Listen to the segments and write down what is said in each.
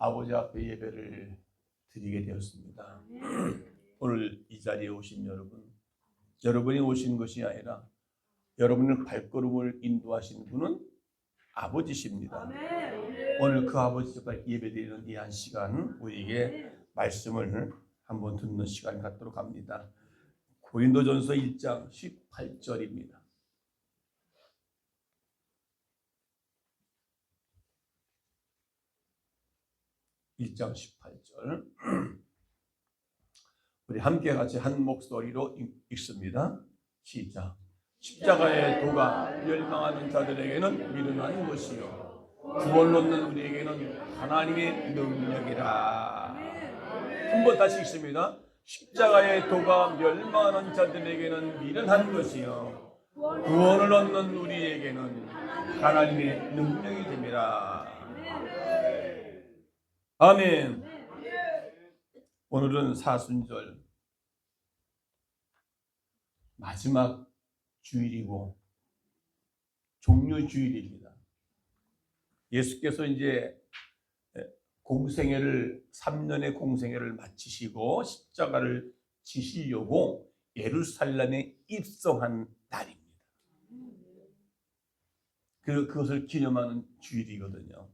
아버지 앞에 예배를 드리게 되었습니다. 오늘 이 자리에 오신 여러분이 오신 것이 아니라 여러분의 발걸음을 인도하신 분은 아버지십니다. 오늘 그 아버지 앞에 예배드리는 이 한 시간 우리에게 말씀을 한번 듣는 시간 갖도록 합니다. 고린도전서 1장 18절입니다. 1장 18절 우리 함께 같이 한 목소리로 읽습니다. 시작. 십자가의 도가 멸망하는 자들에게는 미련한 것이요 구원을 얻는 우리에게는 하나님의 능력이라. 한번 다시 읽습니다. 십자가의 도가 멸망하는 자들에게는 미련한 것이요 구원을 얻는 우리에게는 하나님의 능력이 됨이라. 아멘. 오늘은 사순절 마지막 주일이고 종료주일입니다. 예수께서 이제 3년의 공생애를 마치시고 십자가를 지시려고 예루살렘에 입성한 날입니다. 그것을 기념하는 주일이거든요.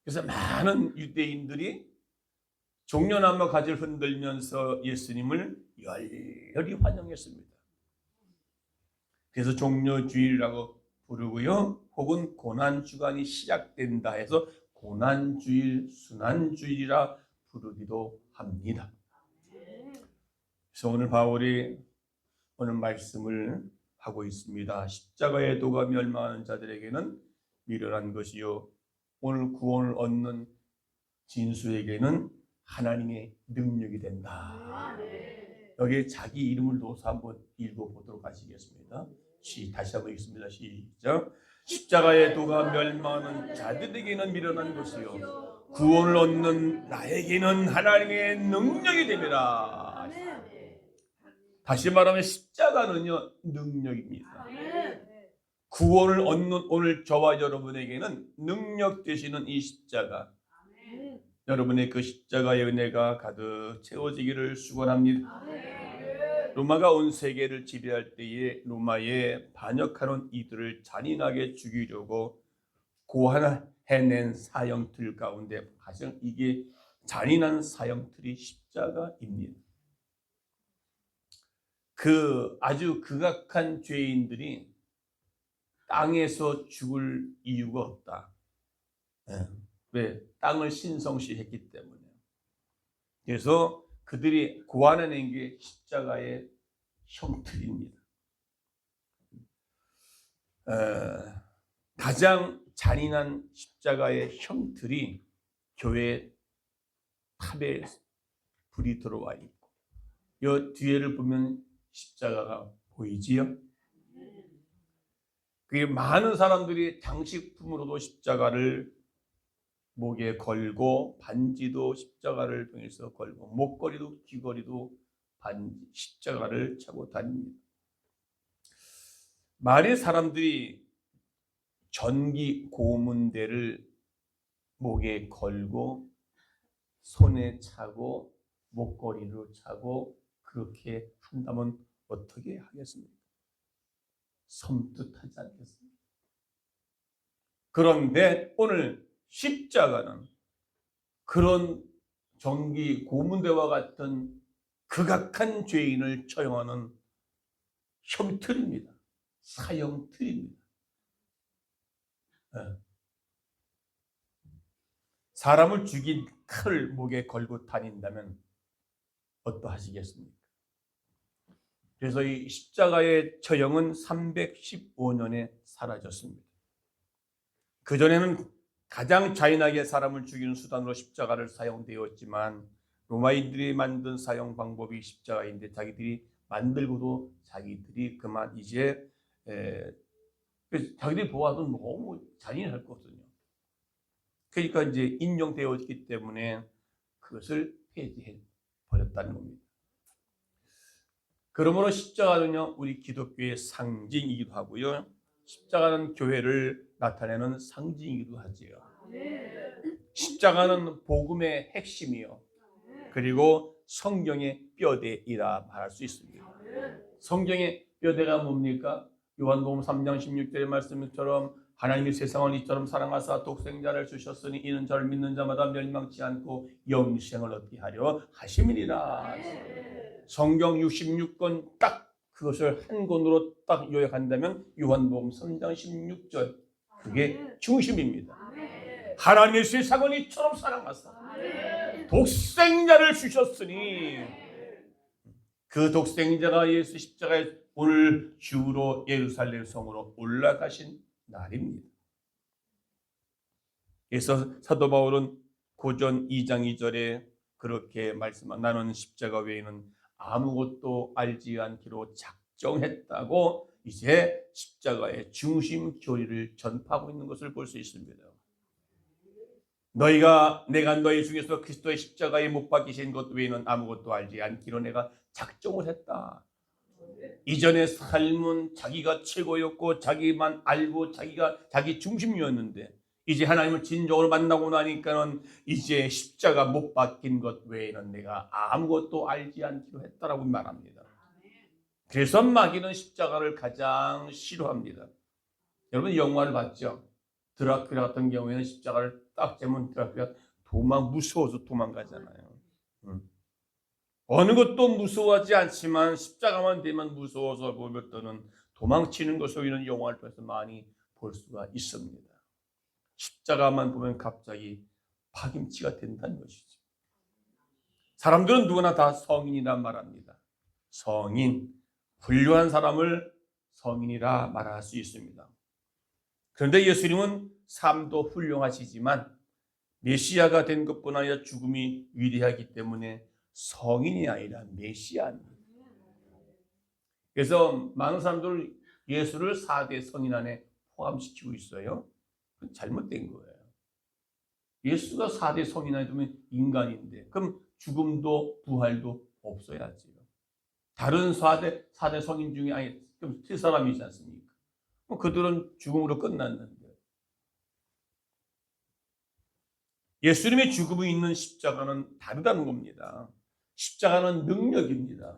그래서 많은 유대인들이 종려나무 가지를 흔들면서 예수님을 열렬히 환영했습니다. 그래서 종려주일이라고 부르고요. 혹은 고난주간이 시작된다 해서 고난주일, 순환주일이라 부르기도 합니다. 그래서 오늘 바울이 오늘 말씀을 하고 있습니다. 십자가의 도가 멸망하는 자들에게는 미련한 것이요 오늘 구원을 얻는 진수에게는 하나님의 능력이 된다. 여기에 자기 이름을 넣어서 한번 읽어보도록 하시겠습니다. 다시 한번 읽습니다. 시작. 십자가의 도가 멸망하는 자들에게는 미련한 것이요 구원을 얻는 나에게는 하나님의 능력이 됨이라. 다시 말하면 십자가는요 능력입니다. 구원을 얻는 오늘 저와 여러분에게는 능력 되시는 이 십자가, 여러분의 그 십자가의 은혜가 가득 채워지기를 축원합니다. 로마가 온 세계를 지배할 때에 로마에 반역하는 이들을 잔인하게 죽이려고 고안해낸 사형틀 가운데 가장 이게 잔인한 사형틀이 십자가입니다. 그 아주 극악한 죄인들이 땅에서 죽을 이유가 없다. 왜? 땅을 신성시했기 때문에. 그래서 그들이 고안해낸 게 십자가의 형틀입니다. 가장 잔인한 십자가의 형틀이 교회 탑에 불이 들어와 있고, 이 뒤에를 보면 십자가가 보이지요? 그게 많은 사람들이 장식품으로도 십자가를 목에 걸고 반지도 십자가를 통해서 걸고 목걸이도 귀걸이도 십자가를 차고 다닙니다. 많은 사람들이 전기 고문대를 목에 걸고 손에 차고 목걸이로 차고 그렇게 한다면 어떻게 하겠습니까? 섬뜩하지 않겠습니까? 그런데 오늘 십자가는 그런 전기 고문대와 같은 극악한 죄인을 처형하는 형틀입니다. 사형틀입니다. 사람을 죽인 칼을 목에 걸고 다닌다면 어떠하시겠습니까? 그래서 이 십자가의 처형은 315년에 사라졌습니다. 그전에는 가장 잔인하게 사람을 죽이는 수단으로 십자가를 사용되었지만 로마인들이 만든 사용 방법이 십자가인데 자기들이 만들고도 자기들이 그만 이제 자기들이 보아도 너무 잔인했거든요. 그러니까 이제 인용되었기 때문에 그것을 폐지해 버렸다는 겁니다. 그러므로 십자가는요 우리 기독교의 상징이기도 하고요, 십자가는 교회를 나타내는 상징이기도 하지요. 십자가는 복음의 핵심이요, 그리고 성경의 뼈대이라 말할 수 있습니다. 성경의 뼈대가 뭡니까? 요한복음 3장 16절의 말씀처럼 하나님이 세상을 이처럼 사랑하사 독생자를 주셨으니 이는 저를 믿는 자마다 멸망치 않고 영생을 얻게 하려 하심이니라. 성경 66권 딱 그것을 한 권으로 딱 요약한다면 요한복음 3장 16절, 그게 중심입니다. 하나님의 세상을 이처럼 사랑하사 독생자를 주셨으니, 그 독생자가 예수 십자가에 오늘 주로 예루살렘 성으로 올라가신 날입니다. 그래서 사도 바울은 고전 2장 2절에 그렇게 말씀한, 나는 십자가 외에는 아무것도 알지 않기로 작정했다고 이제 십자가의 중심 교리를 전파하고 있는 것을 볼 수 있습니다. 내가 너희 중에서 그리스도의 십자가에 못 박히신 것 외에는 아무것도 알지 않기로 내가 작정을 했다. 이전의 삶은 자기가 최고였고 자기만 알고 자기 중심이었는데, 이제 하나님을 진정으로 만나고 나니까는 이제 십자가 못 박힌 것 외에는 내가 아무것도 알지 않기로 했다라고 말합니다. 그래서 마귀는 십자가를 가장 싫어합니다. 여러분 영화를 봤죠? 드라큘라 같은 경우에는 십자가를 딱 재면 드라큘라 무서워서 도망가잖아요. 어느 것도 무서워하지 않지만 십자가만 되면 무서워서 보면 또는 도망치는 것을 이런 영화를 통해서 많이 볼 수가 있습니다. 십자가만 보면 갑자기 파김치가 된다는 것이죠. 사람들은 누구나 다 성인이라 말합니다. 성인, 훌륭한 사람을 성인이라 말할 수 있습니다. 그런데 예수님은 삶도 훌륭하시지만 메시아가 된 것뿐 아니라 죽음이 위대하기 때문에 성인이 아니라 메시아입니다. 그래서 많은 사람들 예수를 4대 성인 안에 포함시키고 있어요. 그건 잘못된 거예요. 예수가 4대 성인 안에 들면 인간인데 그럼 죽음도 부활도 없어야지요. 다른 4대 성인 중에 아니 좀 세 사람이지 않습니까? 그들은 죽음으로 끝났는데, 예수님의 죽음이 있는 십자가는 다르다는 겁니다. 십자가는 능력입니다.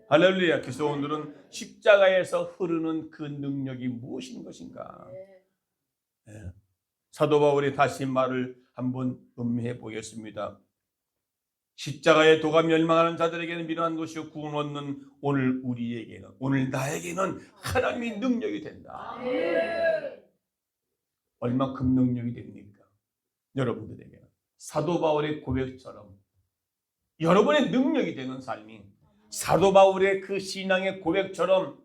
할렐루야. 그래서 오늘은 십자가에서 흐르는 그 능력이 무엇인 것인가? 네. 사도 바울이 다시 말을 한번 음미해 보겠습니다. 십자가의 도가 멸망하는 자들에게는 미련한 것이요 구원 얻는 오늘 나에게는 하나님의 능력이 된다. 얼마큼 능력이 됩니까? 여러분들에게는 사도 바울의 고백처럼 여러분의 능력이 되는 삶이, 사도 바울의 그 신앙의 고백처럼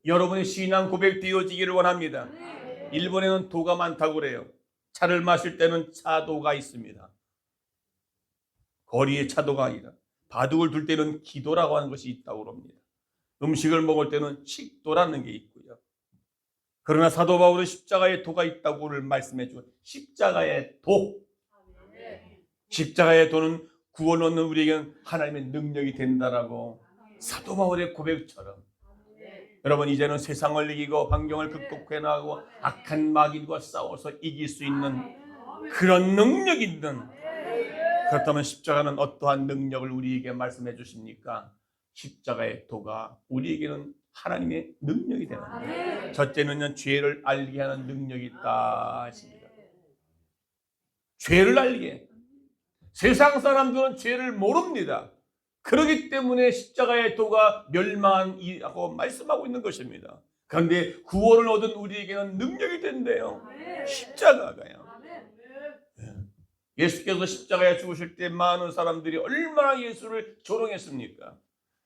여러분의 신앙 고백 되어지기를 원합니다. 일본에는 도가 많다고 그래요. 차를 마실 때는 차도가 있습니다. 거리에 차도가 아니라 바둑을 둘 때는 기도라고 하는 것이 있다고 합니다. 음식을 먹을 때는 식도라는 게 있고요. 그러나 사도 바울은 십자가의 도가 있다고 말씀해 주고, 십자가의 도, 십자가의 도는 구원 얻는 우리에게는 하나님의 능력이 된다라고 사도 바울의 고백처럼 여러분 이제는 세상을 이기고 환경을 극복해 나가고 악한 마귀와 싸워서 이길 수 있는 그런 능력이 있는, 그렇다면 십자가는 어떠한 능력을 우리에게 말씀해 주십니까? 십자가의 도가 우리에게는 하나님의 능력이 되는, 첫째는 죄를 알게 하는 능력이 있다 하십니다. 죄를 알게. 세상 사람들은 죄를 모릅니다. 그렇기 때문에 십자가의 도가 멸망하고 말씀하고 있는 것입니다. 그런데 구원을 얻은 우리에게는 능력이 된대요. 십자가가요. 예수께서 십자가에 죽으실 때 많은 사람들이 얼마나 예수를 조롱했습니까?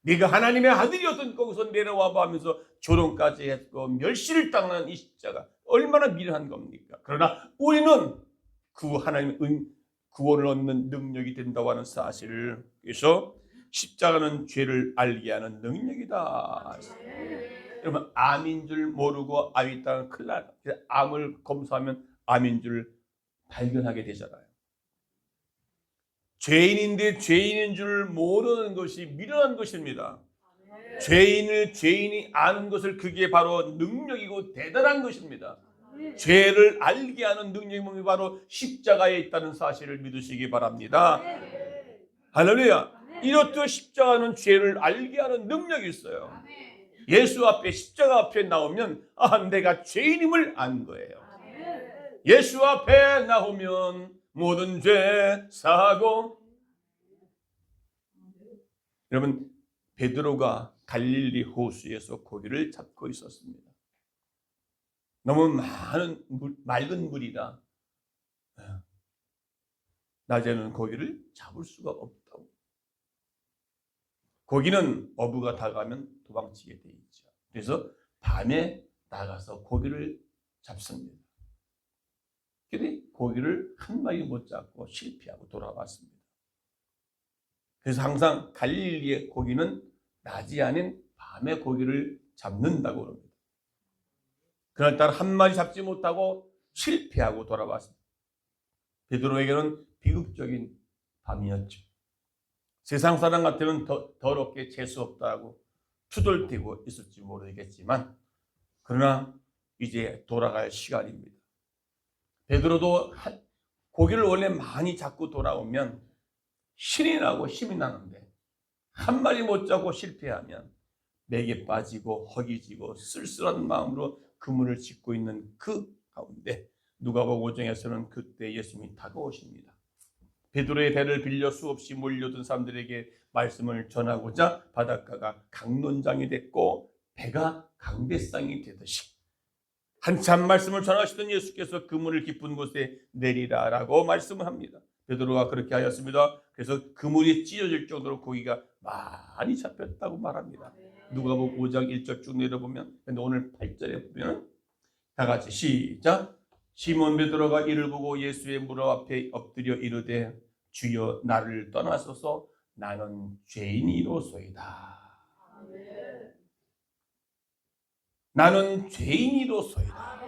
네가 하나님의 아들이었던 거기서 내려와봐 하면서 조롱까지 했고 멸시를 당하는 이 십자가 얼마나 미련한 겁니까? 그러나 우리는 그 하나님의 구원을 얻는 능력이 된다고 하는 사실을, 그래서 십자가는 죄를 알게 하는 능력이다. 여러분 암인 줄 모르고 암이 있다면 큰일 나요. 암을 검사하면 암인 줄 발견하게 되잖아요. 죄인인데 죄인인 줄 모르는 것이 미련한 것입니다. 죄인이 아는 것을, 그게 바로 능력이고 대단한 것입니다. 죄를 알게 하는 능력이 바로 십자가에 있다는 사실을 믿으시기 바랍니다. 할렐루야. 이렇듯 십자가는 죄를 알게 하는 능력이 있어요. 예수 앞에, 십자가 앞에 나오면 내가 죄인임을 안 거예요. 예수 앞에 나오면 모든 죄 사하고. 여러분, 베드로가 갈릴리 호수에서 고기를 잡고 있었습니다. 너무 많은 맑은 물이라 낮에는 고기를 잡을 수가 없다고. 고기는 어부가 다가가면 도망치게 돼 있죠. 그래서 밤에 나가서 고기를 잡습니다. 그런데 고기를 한 마리 못 잡고 실패하고 돌아왔습니다. 그래서 항상 갈릴리의 고기는 낮이 아닌 밤에 고기를 잡는다고 합니다. 그날따라 한 마리 잡지 못하고 실패하고 돌아왔습니다. 베드로에게는 비극적인 밤이었죠. 세상 사람 같으면 더럽게 재수없다고 투덜대고 있을지 모르겠지만, 그러나 이제 돌아갈 시간입니다. 베드로도 고기를 원래 많이 잡고 돌아오면 신이 나고 힘이 나는데, 한 마리 못 잡고 실패하면 맥에 빠지고 허기지고 쓸쓸한 마음으로 그물을 짓고 있는 그 가운데 누가복음 5장에서는 그때 예수님이 다가오십니다. 베드로의 배를 빌려 수없이 몰려든 사람들에게 말씀을 전하고자 바닷가가 강론장이 됐고 배가 강대상이 되듯이 한참 말씀을 전하시던 예수께서 그물을 깊은 곳에 내리라라고 말씀을 합니다. 베드로가 그렇게 하였습니다. 그래서 그물이 찢어질 정도로 고기가 많이 잡혔다고 말합니다. 누가복음 5장 1절 쭉 내려보면, 근데 오늘 8절에 보면 다 같이 시작. 시몬 베드로가 이를 보고 예수의 무릎 앞에 엎드려 이르되 주여 나를 떠나소서 나는 죄인이로소이다. 나는 죄인이로소이다.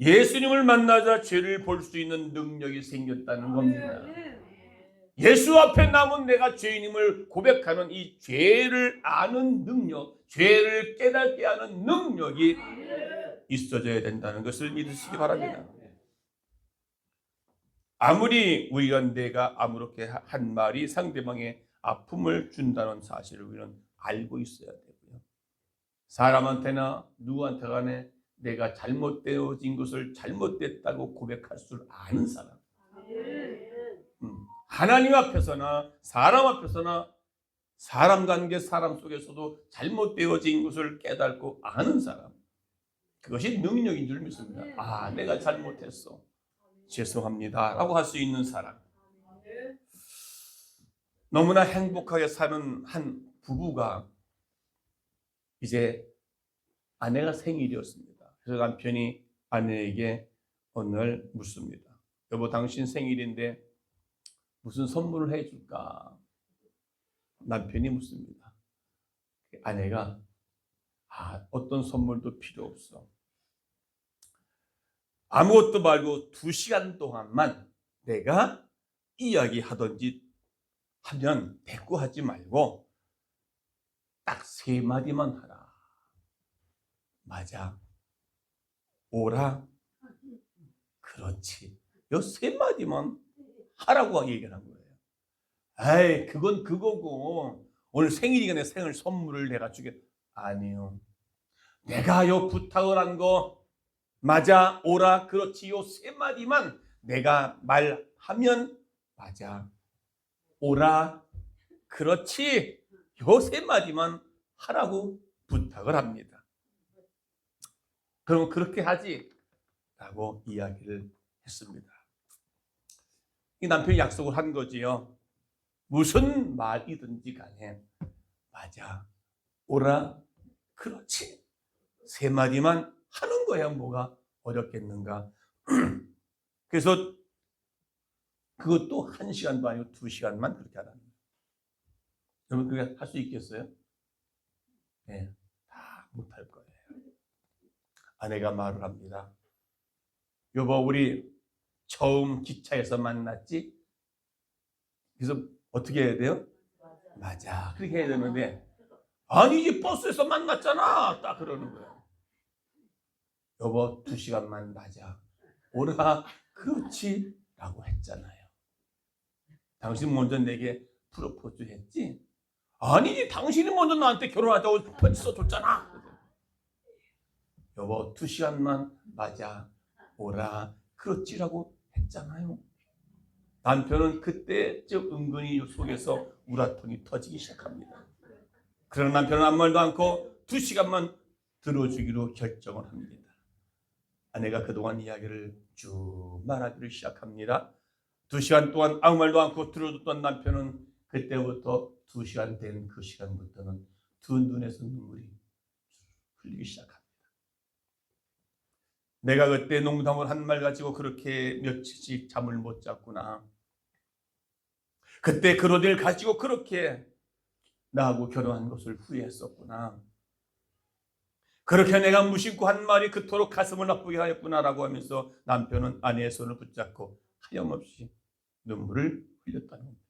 예수님을 만나자 죄를 볼 수 있는 능력이 생겼다는 겁니다. 예수 앞에 남은 내가 죄인임을 고백하는 이 죄를 아는 능력, 죄를 깨닫게 하는 능력이 있어져야 된다는 것을 믿으시기 바랍니다. 아무리 우리가 내가 아무렇게 한 말이 상대방의 아픔을 준다는 사실을 우리는 알고 있어야 되고요. 사람한테나 누구한테 간에 내가 잘못되어진 것을 잘못됐다고 고백할 줄 아는 사람. 하나님 앞에서나 사람 앞에서나 사람 관계, 사람 속에서도 잘못되어진 것을 깨닫고 아는 사람. 그것이 능력인 줄 믿습니다. 내가 잘못했어. 죄송합니다. 라고 할 수 있는 사람. 너무나 행복하게 사는 한 부부가 이제 아내가 생일이었습니다. 그래서 남편이 아내에게 어느 날 묻습니다. 여보, 당신 생일인데 무슨 선물을 해줄까? 남편이 묻습니다. 아내가 어떤 선물도 필요 없어. 아무것도 말고 2시간 동안만 내가 이야기하던지 하면 대꾸하지 말고 딱 3마디만 하라. 맞아. 오라. 그렇지. 요 3마디만 하라고 얘기를 한 거예요. 그건 그거고 오늘 생일이니까 내 생일 선물을 내가 주겠다. 아니요. 내가 요 부탁을 한 거 맞아. 오라. 그렇지. 요 3마디만 내가 말하면 맞아. 오라. 그렇지. 요 3마디만 하라고 부탁을 합니다. 그럼 그렇게 하지 라고 이야기를 했습니다. 이 남편이 약속을 한 거지요. 무슨 말이든지 간에 맞아. 오라. 그렇지. 3마디만 하는 거야. 뭐가 어렵겠는가. 그래서 그것도 1시간도 아니고 2시간만 그렇게 하라는 거예요. 여러분 그게 할 수 있겠어요? 네, 다 못할 거예요. 아내가 말을 합니다. 여보, 우리 처음 기차에서 만났지? 그래서 어떻게 해야 돼요? 맞아. 그렇게 해야 되는데 아니지, 버스에서 만났잖아. 딱 그러는 거예요. 여보 2시간만 맞아 오라 그렇지 라고 했잖아요. 당신 먼저 내게 프로포즈 했지? 아니지, 당신이 먼저 나한테 결혼하자고 편지 써줬잖아. 여보 2시간만 맞아 오라 그렇지라고 했잖아요. 남편은 그때쯤 은근히 속에서 우라통이 터지기 시작합니다. 그러나 남편은 아무 말도 않고 2시간만 들어주기로 결정을 합니다. 아내가 그동안 이야기를 쭉 말하기를 시작합니다. 2시간 동안 아무 말도 않고 들어줬던 남편은 그때부터 2시간 된 그 시간부터는 두 눈에서 눈물이 흘리기 시작합니다. 내가 그때 농담을 한 말 가지고 그렇게 며칠씩 잠을 못 잤구나. 그때 그로디를 가지고 그렇게 나하고 결혼한 것을 후회했었구나. 그렇게 내가 무심코 한 말이 그토록 가슴을 아프게 하였구나라고 하면서 남편은 아내의 손을 붙잡고 하염없이 눈물을 흘렸다는 겁니다.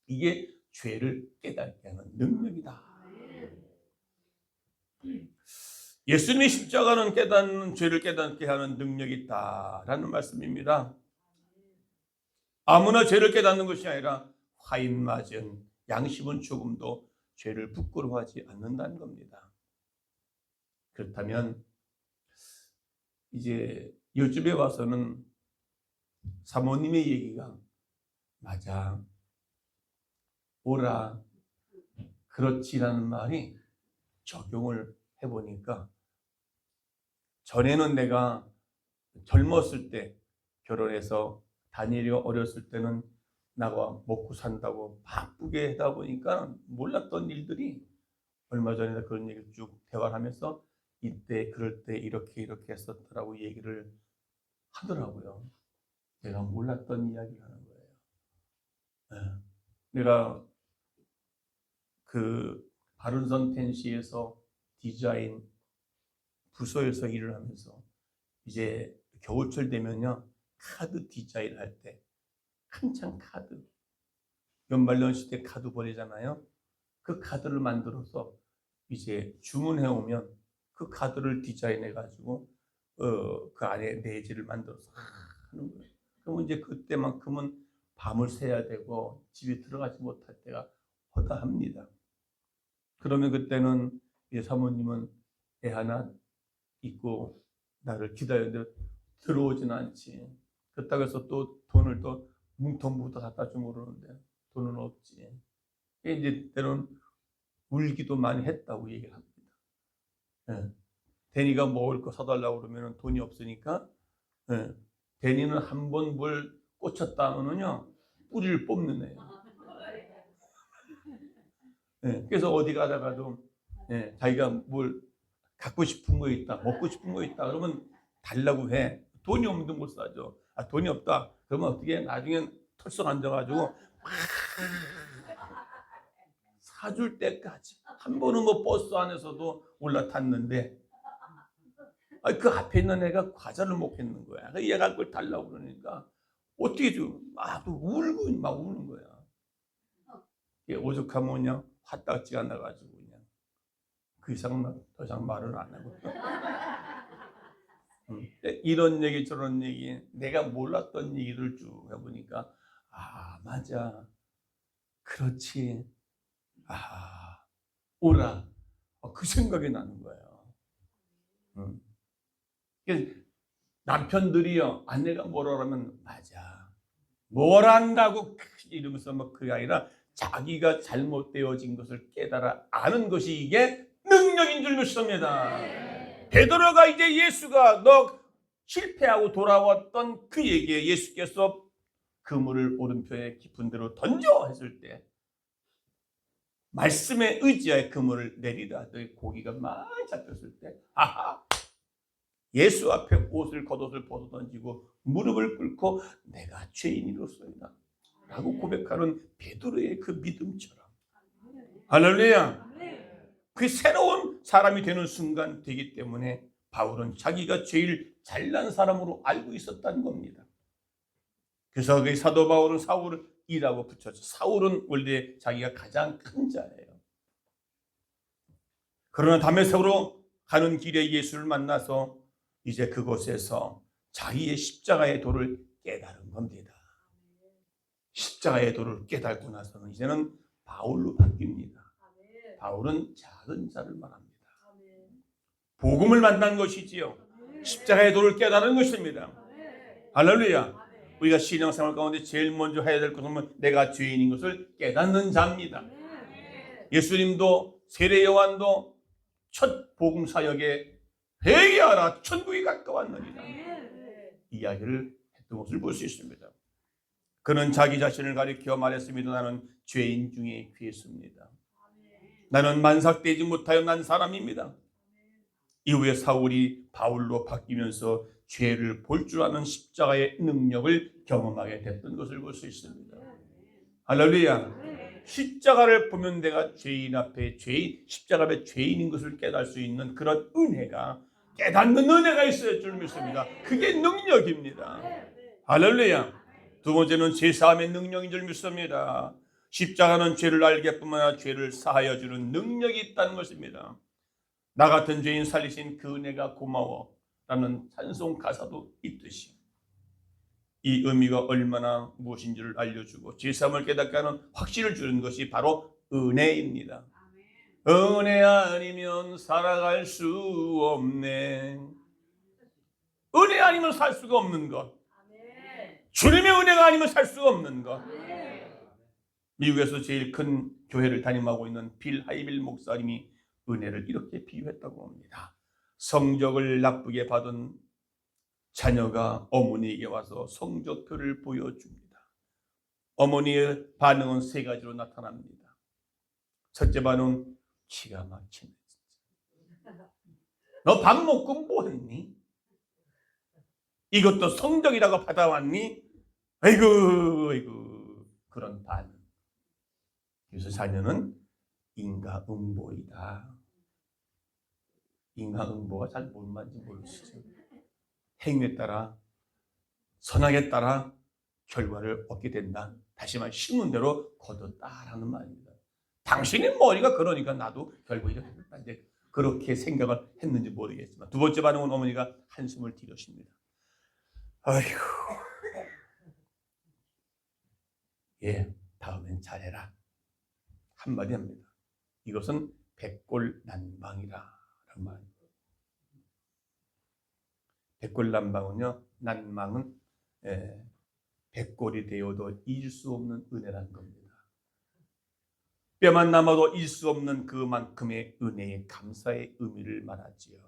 이게 죄를 깨닫게 하는 능력이다. 예수님의 십자가는 죄를 깨닫게 하는 능력이 있다라는 말씀입니다. 아무나 죄를 깨닫는 것이 아니라 화인 맞은 양심은 조금도 죄를 부끄러워하지 않는다는 겁니다. 그렇다면 이제 요즘에 와서는 사모님의 얘기가 맞아 오라 그렇지라는 말이 적용을 해보니까 전에는 내가 젊었을 때 결혼해서 다니엘이 어렸을 때는 나가 먹고 산다고 바쁘게 하다 보니까 몰랐던 일들이 얼마 전에 그런 얘기를 쭉 대화를 하면서 이때 그럴 때 이렇게 했었더라고 얘기를 하더라고요. 내가 몰랐던 이야기를 하는 거예요. 내가 그 바른선 펜시에서 디자인 부서에서 일을 하면서 이제 겨울철 되면요 카드 디자인 할 때 한창 카드 연말연시 때 카드 보내잖아요. 그 카드를 만들어서 이제 주문해 오면 그 카드를 디자인해 가지고 그 안에 내지를 만들어서 하는 거예요. 그러면 이제 그때만큼은 밤을 새야 되고 집에 들어가지 못할 때가 허다합니다. 그러면 그때는 이제 사모님은 애 하나 있고 나를 기다리는데 들어오진 않지. 그렇다고 해서 또 돈을 또 뭉텅뭉텅 갖다 주면 그러는데 돈은 없지. 이제 때로는 울기도 많이 했다고 얘기를 합니다. 데니가 먹을 거 사달라고 그러면 돈이 없으니까 데니는 한 번 뭘 꽂혔다 하면은요 뿌리를 뽑는 애예요. 그래서 어디 가다가도 자기가 뭘 갖고 싶은 거 있다, 먹고 싶은 거 있다 그러면 달라고 해. 돈이 없는데 못 사죠. 아, 돈이 없다 그러면 어떻게 해? 나중엔 털썩 앉아가지고 사줄 때까지 한 번은 뭐 버스 안에서도 올라탔는데 그 앞에 있는 애가 과자를 먹겠는 거야. 얘가 그걸 달라고 그러니까 어떻게 줘? 막 울고 막 우는 거야. 오죽하면 그냥 화딱지가 나가지고 그냥 그 이상 더 이상 말을 안 하고 이런 얘기 저런 얘기 내가 몰랐던 얘기를 쭉 해보니까 아 맞아 그렇지 아 오라 그 생각이 나는 거예요. 남편들이요 아내가 뭐라 그러면 맞아 뭘 안다고 이러면서 막 그게 아니라 자기가 잘못되어진 것을 깨달아 아는 것이 이게 능력인 줄 믿습니다. 베드로가 이제 예수가 너 실패하고 돌아왔던 그 얘기에 예수께서 그물을 오른편에 깊은 데로 던져 했을 때 말씀에 의지하여 그물을 내리다 하더니 고기가 많이 잡혔을 때 아하 예수 앞에 옷을 겉옷을 벗어 던지고 무릎을 꿇고 내가 죄인이로소이다 라고 고백하는 베드로의 그 믿음처럼 할렐루야 그 새로운 사람이 되는 순간 되기 때문에 바울은 자기가 제일 잘난 사람으로 알고 있었다는 겁니다. 그래서 그 사도 바울은 사울이라고 붙였죠. 사울은 원래 자기가 가장 큰 자예요. 그러나 다메섹으로 가는 길에 예수를 만나서 이제 그곳에서 자기의 십자가의 도를 깨달은 겁니다. 십자가의 도를 깨닫고 나서는 이제는 바울로 바뀝니다. 바울은 작은 자를 말합니다. 복음을 만난 것이지요. 십자가의 도를 깨달은 것입니다. 할렐루야. 우리가 신앙생활 가운데 제일 먼저 해야 될 것은 내가 죄인인 것을 깨닫는 자입니다. 예수님도 세례 요한도 첫 복음 사역에 회개하라 천국이 가까웠느니라 이야기를 했던 것을 볼 수 있습니다. 그는 자기 자신을 가리켜 말했습니다. 나는 죄인 중에 괴수입니다. 나는 만삭되지 못하여 난 사람입니다. 이후에 사울이 바울로 바뀌면서 죄를 볼 줄 아는 십자가의 능력을 경험하게 됐던 것을 볼 수 있습니다. 할렐루야. 십자가를 보면 내가 죄인 앞에 십자가 앞에 죄인인 것을 깨달을 수 있는 그런 은혜가, 깨닫는 은혜가 있어야 줄 믿습니다. 그게 능력입니다. 할렐루야. 두 번째는 제사함의 능력인 줄 믿습니다. 십자가는 죄를 알게 뿐만 아니라 죄를 사하여 주는 능력이 있다는 것입니다. 나 같은 죄인 살리신 그 은혜가 고마워 라는 찬송 가사도 있듯이 이 의미가 얼마나 무엇인지를 알려주고 제사함을 깨닫게 하는 확신을 주는 것이 바로 은혜입니다. 은혜 아니면 살아갈 수 없네. 은혜 아니면 살 수가 없는 것. 주님의 은혜가 아니면 살 수가 없는 것. 미국에서 제일 큰 교회를 담임하고 있는 빌 하이빌 목사님이 은혜를 이렇게 비유했다고 합니다. 성적을 나쁘게 받은 자녀가 어머니에게 와서 성적표를 보여줍니다. 어머니의 반응은 세 가지로 나타납니다. 첫째 반응, 기가 막히네. 너 밥 먹고 뭐 했니? 이것도 성적이라고 받아왔니? 아이고 그런 반응. 그래서 자녀는 인과응보이다. 인과응보가 잘 뭔 말인지 모르시죠? 행위에 따라, 선악에 따라 결과를 얻게 된다. 다시 말해 심은 대로 거뒀다라는 말입니다. 당신의 머리가 그러니까 나도 결국에 이렇게 이제 그렇게 생각을 했는지 모르겠지만, 두 번째 반응은 어머니가 한숨을 들이십니다. 아이고, 예, 다음엔 잘해라 한마디 합니다. 이것은 백골난방이라는 말입니다. 백골난방은요, 난방은 백골이 되어도 잊을 수 없는 은혜라는 겁니다. 뼈만 남아도 잊을 수 없는 그만큼의 은혜의 감사의 의미를 말하지요.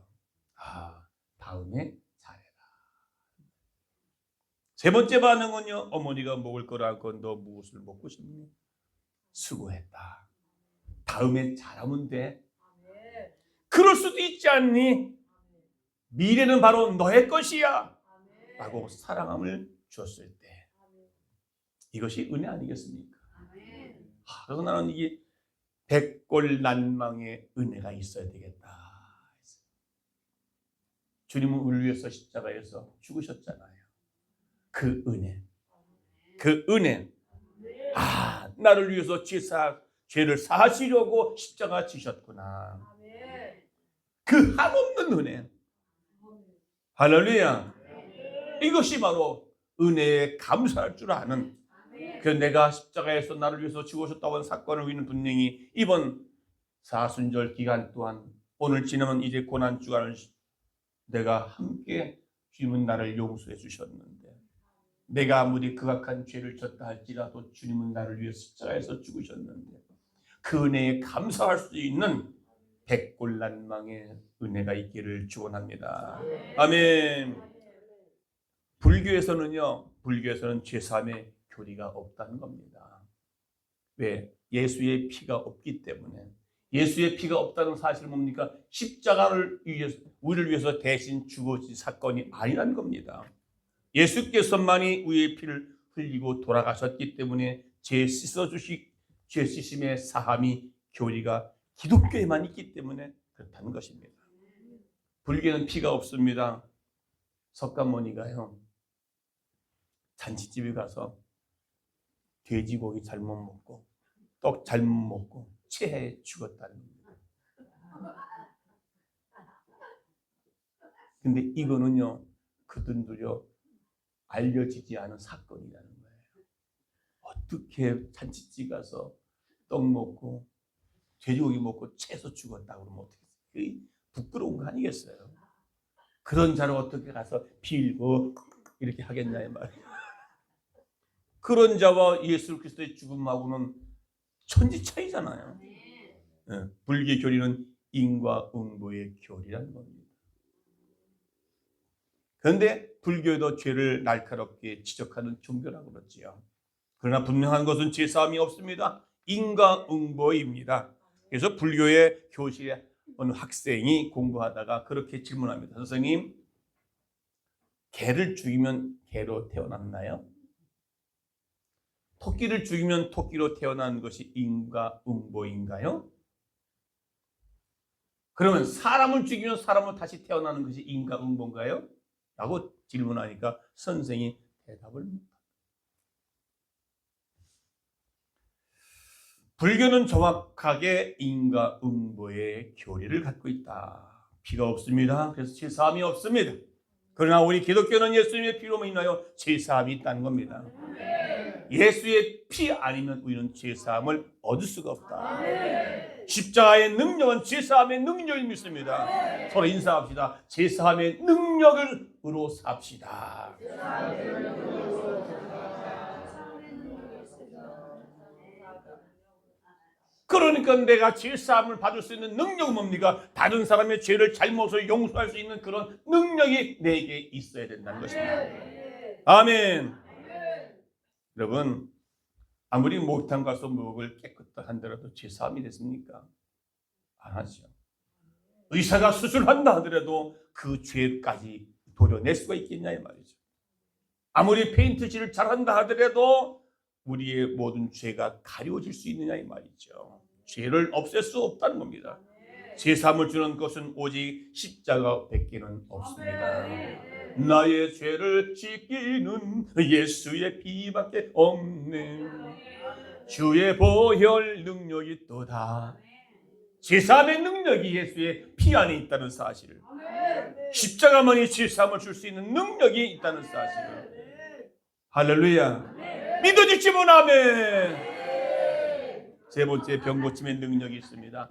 다음에 잘해라. 세 번째 반응은요, 어머니가 먹을 거라고 너 무엇을 먹고 싶니? 수고했다. 다음에 잘하면 돼. 그럴 수도 있지 않니? 미래는 바로 너의 것이야 라고 사랑함을 줬을 때 이것이 은혜 아니겠습니까? 그래서 나는 이게 백골난방의 은혜가 있어야 되겠다. 주님은 우리를 위해서 십자가에서 죽으셨잖아요. 그 은혜, 나를 위해서 죄를 사하시려고 십자가 지셨구나. 그 한없는 은혜. 할렐루야. 이것이 바로 은혜에 감사할 줄 아는, 그 내가 십자가에서 나를 위해서 죽으셨다고 하는 사건을 우리는 분명히 이번 사순절 기간 동안, 오늘 지나면 이제 고난주간을 내가 함께 주님은 나를 용서해 주셨는데, 내가 아무리 극악한 죄를 졌다 할지라도 주님은 나를 위해 십자가에서 죽으셨는데 그 은혜에 감사할 수 있는 백골난방의 은혜가 있기를 축원합니다. 아멘. 불교에서는 죄사함의 교리가 없다는 겁니다. 왜? 예수의 피가 없기 때문에. 예수의 피가 없다는 사실은 뭡니까? 십자가를 위해서, 우리를 위해서 대신 죽어진 사건이 아니라는 겁니다. 예수께서만이 우리의 피를 흘리고 돌아가셨기 때문에 죄 씻음의 사함이, 교리가 기독교에만 있기 때문에 그렇다는 것입니다. 불교는 피가 없습니다. 석가모니가요, 잔치집에 가서 돼지고기 잘못 먹고 떡 잘못 먹고 체해 죽었다는 겁니다. 근데 이거는요, 그들도요 알려지지 않은 사건이라는 거예요. 어떻게 잔치집 가서 떡 먹고 돼지고기 먹고 채소 죽었다고 그러면 어떻게, 부끄러운 거 아니겠어요? 그런 자를 어떻게 가서 빌고 이렇게 하겠냐 이 말이에요. 그런 자와 예수 그리스도의 죽음하고는 천지 차이잖아요. 네. 불교 교리는 인과응보의 교리라는 겁니다. 그런데 불교에도 죄를 날카롭게 지적하는 종교라고 그러지요. 그러나 분명한 것은 죄사함이 없습니다. 인과응보입니다. 그래서 불교의 교실에 어느 학생이 공부하다가 그렇게 질문합니다. 선생님, 개를 죽이면 개로 태어났나요? 토끼를 죽이면 토끼로 태어난 것이 인과응보인가요? 그러면 사람을 죽이면 사람으로 다시 태어나는 것이 인과응보인가요? 라고 질문하니까 선생이 대답을 못합니다. 불교는 정확하게 인과응보의 교리를 갖고 있다. 피가 없습니다. 그래서 죄사함이 없습니다. 그러나 우리 기독교는 예수님의 피로 인하여 죄사함이 있다는 겁니다. 예수의 피 아니면 우리는 죄사함을 얻을 수가 없다. 십자가의 능력은 죄사함의 능력을 믿습니다. 서로 인사합시다. 죄사함의 능력으로 삽시다. 그러니까 내가 죄사함을 받을 수 있는 능력은 뭡니까? 다른 사람의 죄를 잘못을 용서할 수 있는 그런 능력이 내게 있어야 된다는 것입니다. 아멘. 여러분, 아무리 목욕탕 가서 목을 깨끗하게 한다라도 죄사함이 됐습니까? 안 하죠. 의사가 수술한다 하더라도 그 죄까지 도려낼 수가 있겠냐 이 말이죠. 아무리 페인트칠을 잘한다 하더라도 우리의 모든 죄가 가려질 수 있느냐 이 말이죠. 죄를 없앨 수 없다는 겁니다. 죄사함을 주는 것은 오직 십자가밖에는 없습니다. 나의 죄를 씻기는 예수의 피밖에 없네. 주의 보혈 능력이 또다. 죄사함의 능력이 예수의 피 안에 있다는 사실을, 십자가만이 죄사함을 줄 수 있는 능력이 있다는 사실을. 할렐루야. 믿어지시면 아멘. 세 번째, 병 고침의 능력이 있습니다.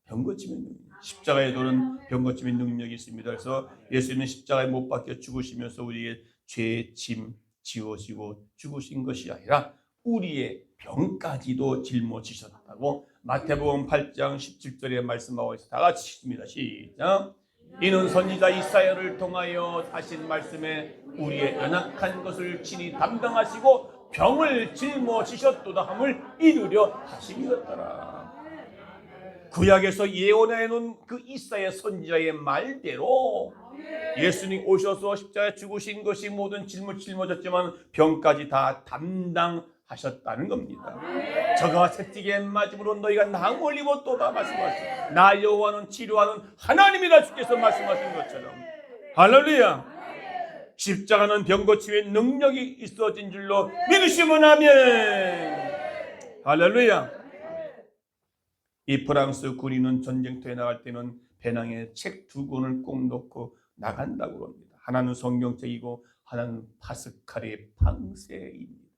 병 고침의 능력. 십자가의 도는 병 고침의 능력이 있습니다. 그래서 예수님은 십자가에 못 박혀 죽으시면서 우리의 죄의 짐 지워지고 죽으신 것이 아니라 우리의 병까지도 짊어지셨다고 마태복음 8장 17절에 말씀하고 있습니다. 다 같이 읽습니다. 시작. 이는 선지자 이사야를 통하여 하신 말씀에 우리의 연약한 것을 친히 담당하시고 병을 짊어지셨도다 함을 이루려 하심이었더라. 구약에서 예언해 놓은 그 이사야 선지자의 말대로 예수님 오셔서 십자가에 죽으신 것이 모든 짐을 짊어졌지만 병까지 다 담당하셨다는 겁니다. 저가 채찍에 맞음으로 너희가 낭을 입었도다 말씀하셨습니다. 나 여호와는 치료하는 하나님이라 주께서 말씀하신 것처럼. 할렐루야. 십자가는 병 고침의 능력이 있어진 줄로 믿으시면 아멘. 할렐루야. 이 프랑스 군인은 전쟁터에 나갈 때는 배낭에 책 2권을 꼭 넣고 나간다고 합니다. 하나는 성경책이고 하나는 파스칼의 방세입니다.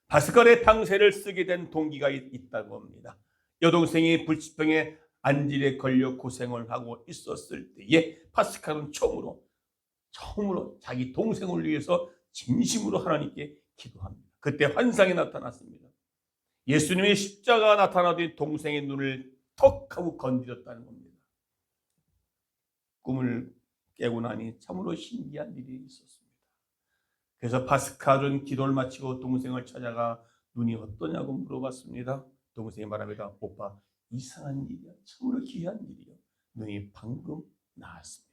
파스칼의 방세를 쓰게 된 동기가 있다고 합니다. 여동생이 불치병에 안질에 걸려 고생을 하고 있었을 때에 파스칼은 처음으로 자기 동생을 위해서 진심으로 하나님께 기도합니다. 그때 환상이 나타났습니다. 예수님의 십자가가 나타나더니 동생의 눈을 턱 하고 건드렸다는 겁니다. 꿈을 깨고 나니 참으로 신기한 일이 있었습니다. 그래서 파스칼은 기도를 마치고 동생을 찾아가 눈이 어떠냐고 물어봤습니다. 동생이 말합니다. 오빠, 이상한 일이야. 참으로 귀한 일이야. 눈이 방금 나았습니다.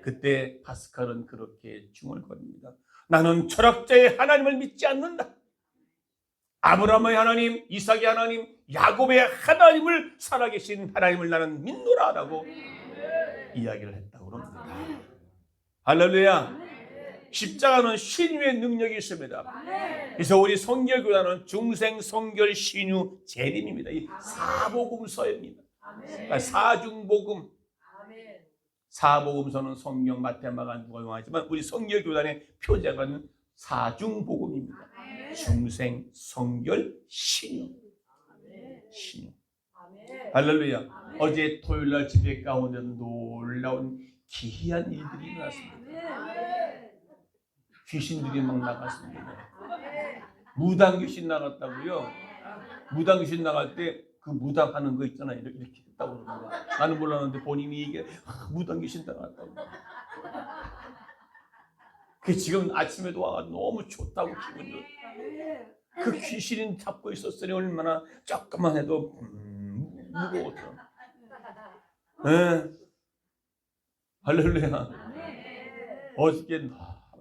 그때 파스칼은 그렇게 중얼거립니다. 나는 철학자의 하나님을 믿지 않는다. 아브라함의 하나님, 이삭의 하나님, 야곱의 하나님을, 살아계신 하나님을 나는 믿노라라고 이야기를 했다고 합니다. 할렐루야. 십자가는 신유의 능력이 있습니다. 그래서 우리 성결교단은 중생, 성결, 신유, 재림입니다. 이 사복음서입니다. 그러니까 사중복음, 사복음서는 성경, 마태, 마가, 누가 용하지만 우리 성결교단의 표제가는 사중복음입니다. 중생, 성결, 신유. 할렐루야. 어제 토요일날 집회 가운데 놀라운 기이한 일들이 일어났습니다. 귀신들이 막 나갔습니다. 무당 귀신 나갔다고요? 무당 귀신 나갈 때 그 무당하는 거 있잖아요. 이렇게 했다고 그러는 거야. 나는 몰랐는데 본인이 이게 무당 귀신 나갔다고. 그 지금 아침에도 와서 너무 좋다고 기분 좋다. 그 귀신이 잡고 있었으니 얼마나 조금만 해도 무거웠어. 네. 할렐루야. 어저께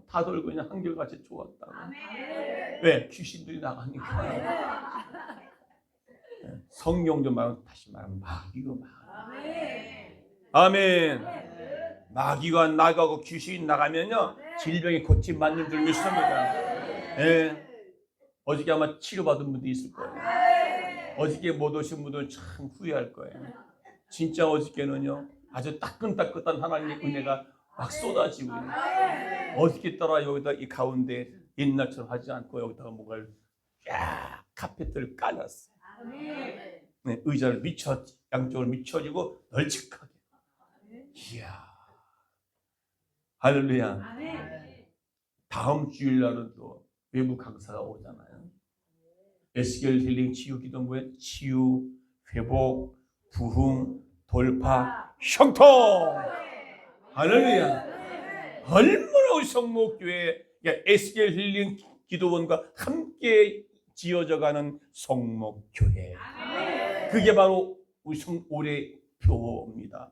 다 돌고 그냥 한결같이 좋았다고. 왜? 귀신들이 나가니까. 성경 좀 말하면 다시 말하면 마귀고 마귀. 아멘. 마귀가 나가고 귀신이 나가면요 질병이 고침 맞는 줄 믿습니다. 예. 어저께 아마 치료받은 분도 있을 거예요. 어저께 못 오신 분들은 참 후회할 거예요. 진짜 어저께는요 아주 따끈따끈한 하나님의 은혜가 막 쏟아지고 있는. 어저께 따라 여기다 이 가운데 옛날처럼 하지 않고 여기다가 뭔가를 쫙 카펫을 깔았어요. 네, 의자를 양쪽으로 미쳐지고 널찍하게. 이야. 할렐루야. 다음 주일날은 또 외부 강사가 오잖아요. 에스겔 힐링 치유 기도부에 치유, 회복, 부흥, 돌파, 형통. 할렐루야. 얼마나 우리 성목교회 에스겔 힐링 기도원과 함께 지어져가는 성목교회. 그게 바로 우리 올해 표입니다.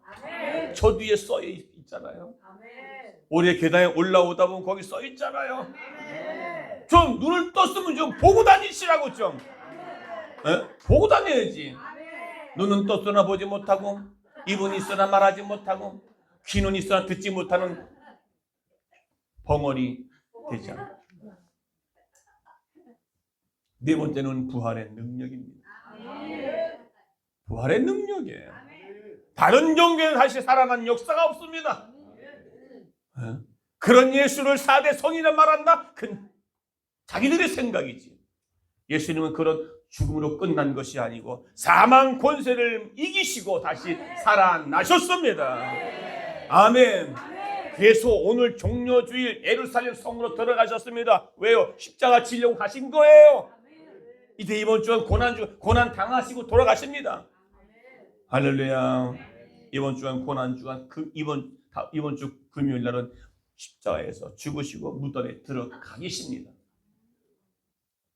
저 뒤에 써 있잖아요. 올해 계단에 올라오다 보면 거기 써 있잖아요. 좀 눈을 떴으면 좀 보고 다니시라고 좀. 보고 다녀야지. 눈은 떴으나 보지 못하고, 입은 있으나 말하지 못하고, 귀는 있으나 듣지 못하는 벙어리 되잖아요. 네 번째는 부활의 능력입니다. 부활의 능력이에요. 다른 종교는 사실 살아난 역사가 없습니다. 그런 예수를 4대 성이라 말한다? 그건 자기들의 생각이지. 예수님은 그런 죽음으로 끝난 것이 아니고 사망 권세를 이기시고 다시 살아나셨습니다. 아멘. 그래서 오늘 종료주일 예루살렘 성으로 들어가셨습니다. 왜요? 십자가 지려고 가신 거예요. 이제 이번 주는 고난 당하시고 돌아가십니다. 할렐루야. 이번 주간 고난 주간 이번 주 금요일 날은 십자가에서 죽으시고 무덤에 들어가 계십니다.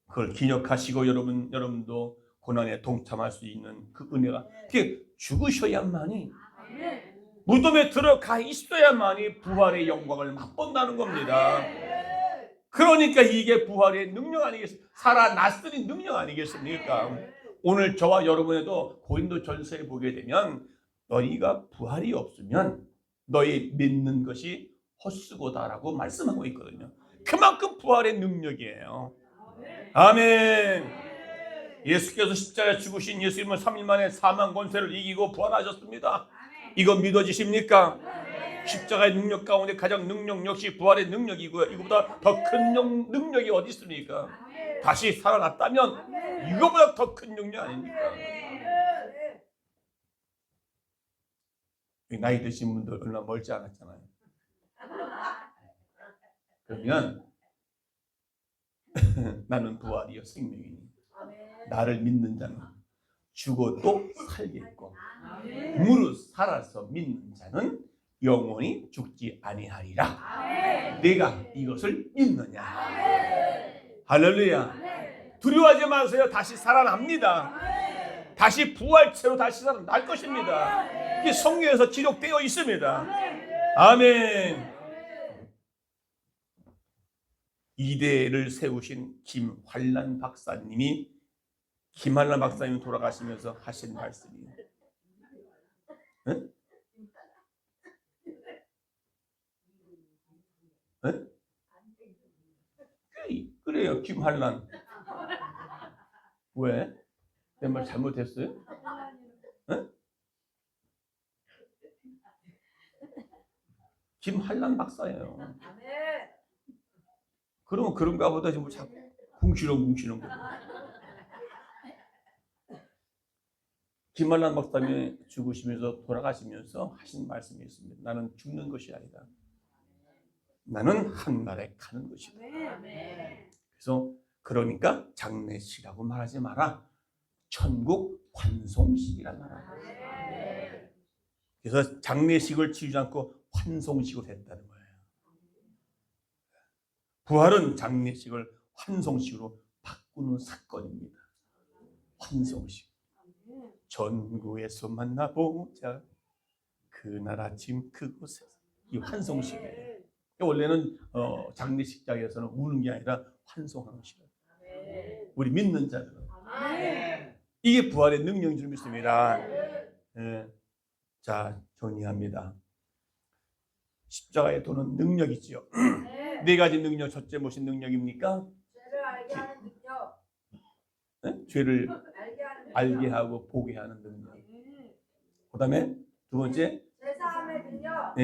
그걸 기억하시고 여러분도 고난에 동참할 수 있는 그 은혜가 그게 죽으셔야만이 무덤에 들어가 있어야만이 부활의 영광을 맛본다는 겁니다. 그러니까 이게 부활의 능력 아니겠습니까? 살아났으니 능력 아니겠습니까? 오늘 저와 여러분에도 고린도전서에 보게 되면 너희가 부활이 없으면 너희 믿는 것이 헛수고다라고 말씀하고 있거든요. 그만큼 부활의 능력이에요. 아멘. 예수께서 십자가에 죽으신 예수님은 3일 만에 사망 권세를 이기고 부활하셨습니다. 이거 믿어지십니까? 십자가의 능력 가운데 가장 능력 역시 부활의 능력이고요. 이거보다 더 큰 능력이 어디 있습니까? 다시 살아났다면 이거보다 더 큰 능력 아닙니까? 나이 드신 분들 얼마 멀지 않았잖아요. 그러면 나는 부활이요 생명이니 나를 믿는 자는 죽어도 살겠고 무릇 살아서 믿는 자는 영원히 죽지 아니하리라. 내가 이것을 믿느냐. 할렐루야. 두려워하지 마세요. 다시 살아납니다. 다시 부활체로 다시 살아날 것입니다. 이게 성경에서 기록되어 있습니다. 아멘. 이대를 세우신 김환란 박사님이 돌아가시면서 하신 말씀이에요. 응? 응? 그래요, 김환란. 왜? 내 말 잘못했어요? 응? 김한란 박사예요. 그러면 그런가 보다 지금 자꾸 궁시렁궁시렁 거예요. 김한란 박사님이 죽으시면서 돌아가시면서 하신 말씀이 있습니다. 나는 죽는 것이 아니다. 나는 한나라에 가는 것이다. 그래서 그러니까 장례식이라고 말하지 마라. 천국 환송식이란 말이야. 그래서 장례식을 치르지 않고 환송식을 했다는 거예요. 부활은 장례식을 환송식으로 바꾸는 사건입니다. 환송식. 전구에서 만나보자 그날 아침 그곳에서. 이 환송식이에요. 원래는 장례식장에서는 우는 게 아니라 환송하는 시간. 우리 믿는 자들은 이게 부활의 능력인 줄 믿습니다. 자, 정리합니다. 십자가에 도는 능력이지요. 네 가지 능력. 첫째 무슨 능력입니까? 죄를 알게 하는 능력. 죄를 알게 하고 보게 하는 능력. 그 다음에 두 번째 제사함의 능력.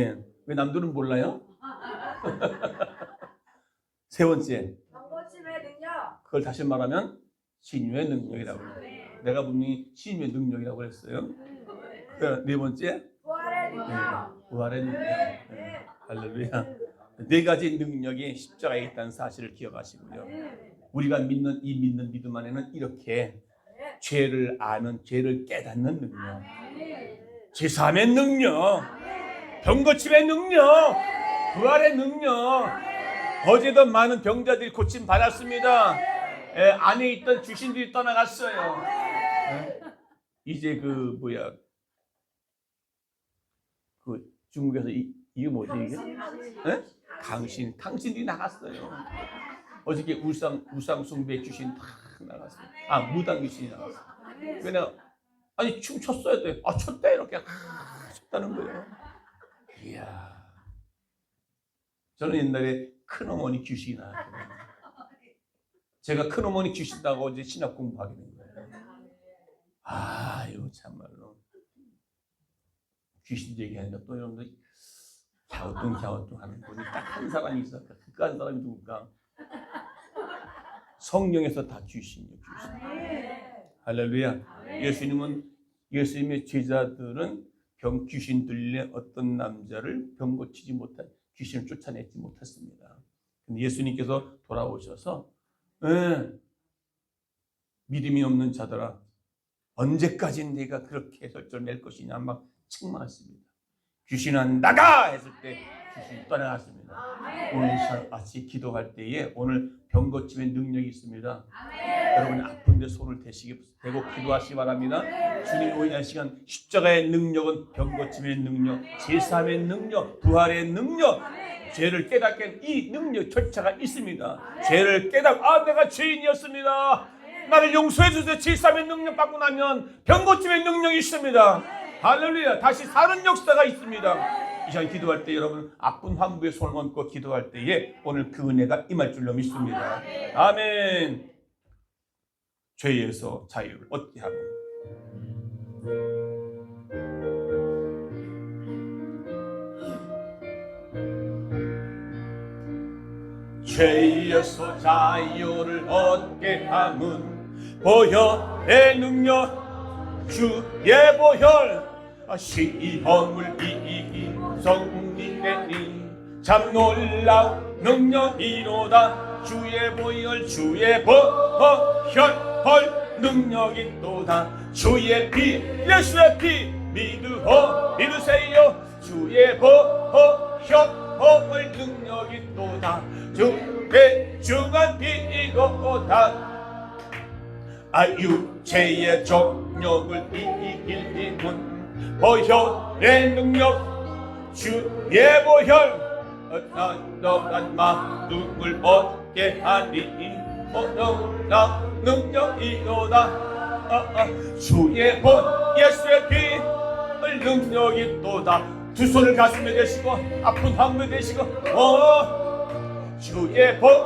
왜 남들은 몰라요? 세 번째 병고침의 능력. 그걸 다시 말하면 신유의 능력이라고 해요. 내가 분명히 신유의 능력이라고 했어요. 네 번째 부활의 능력. 부활의 능력. 할렐루야. 네 가지 능력이 십자가에 있다는 사실을 기억하시고요. 우리가 믿는 이 믿는 믿음 안에는 이렇게 죄를 아는, 죄를 깨닫는 능력, 제사함의 능력, 병고침의 능력, 부활의 능력. 어제도 많은 병자들이 고침 받았습니다. 안에 있던 귀신들이 떠나갔어요. 이제 그 중국에서 이게 뭐지 이게? 당신들이 나갔어요. 어저께 우상 숭배 귀신 다 나갔어요. 무당 귀신이 나갔어요. 왜냐? 아니 춤췄어야 돼. 췄대 이렇게 췄다는 거예요. 이야. 저는 옛날에 큰어머니 귀신이 나왔거든요. 제가 큰어머니 귀신 나고 이제 신학 공부하게 된 거예요. 이거 참말로 귀신 얘기하니까 또 여러분들 갸우뚱 하는 분이 딱 한 사람이 있어. 그 한 사람이 누굴까? 성령에서 다 귀신이에요. 귀신. 할렐루야. 예수님의 제자들은 귀신 들린 어떤 남자를 병 고치지 못한 귀신을 쫓아내지 못했습니다. 근데 예수님께서 돌아오셔서 믿음이 없는 자들아 언제까지 네가 그렇게 설전을 낼 것이냐 막 책망했습니다. 귀신은 나가 했을 때 귀신이 떠나갔습니다. 오늘 같이 기도할 때에 오늘 병 고침의 능력이 있습니다. 여러분 아픈데 손을 대고 기도하시기 바랍니다. 주님 오늘 시간 십자가의 능력은 병 고침의 능력, 제사함의 능력, 부활의 능력, 죄를 깨닫게 하는 이 능력 절차가 있습니다. 죄를 깨닫고 내가 죄인이었습니다. 나를 용서해 주세요. 제사함의 능력 받고 나면 병 고침의 능력이 있습니다. 할렐루야. 다시 사는 역사가 있습니다. 이 시간 기도할 때 여러분 아픈 환부에 손을 얹고 기도할 때에 오늘 그 은혜가 임할 줄로 믿습니다. 아멘. 죄에서 자유를 얻게 하는 죄에서 자유를 얻게 함은 보혈의 능력 주의 보혈 시험을 이기 성리 되니 참 놀라운 능력이로다. 주의 보혈 능력이 또다. 주의 피 예수의 피 믿으세요. 주의 보혈 능력이 또다. 주의 중한 피이고다. 육체의 정욕을 이길 힘은 보혈의 능력 주의 보혈 너란 마음을 얻게 하니 너라 능력이로다. 주의 본 예수의 피 능력이 또다. 두 손을 가슴에 대시고 아픈 환부에 대시고 주의 보혈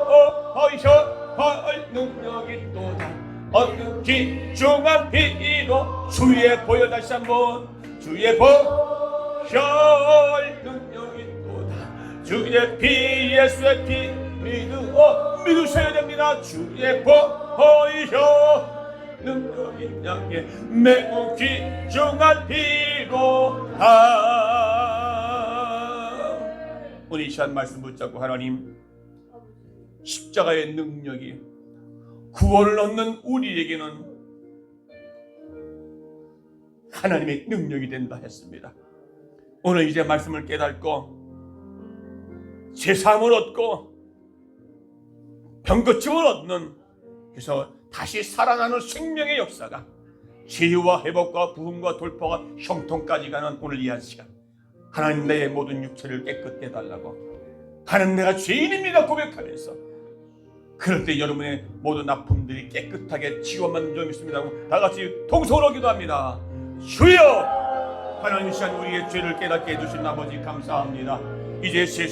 능력이 또다. 귀중한 피로 주의 보혈 다시 한번 주의 보혈 능력이 또다. 주의 피 예수의 피 믿으셔야 됩니다. 주의 보혈 능력이 양에 매우 귀중한 피로다. 오늘 이 시간 말씀 붙잡고 하나님, 십자가의 능력이 구원을 얻는 우리에게는 하나님의 능력이 된다 했습니다. 오늘 이제 말씀을 깨닫고 제사함을 얻고 병고침을 얻는, 그래서 다시 살아나는 생명의 역사가 치유와 회복과 부흥과 돌파와 형통까지 가는 오늘 이 한 시간, 하나님 내 모든 육체를 깨끗게 해달라고, 하나님 내가 죄인입니다 고백하면서, 그럴 때 여러분의 모든 아픔들이 깨끗하게 치유만 좀 있습니다 하고 다 같이 통성으로 기도합니다. 주여, 하나님 이 시간 우리의 죄를 깨닫게 해주신 아버지 감사합니다. 이제 제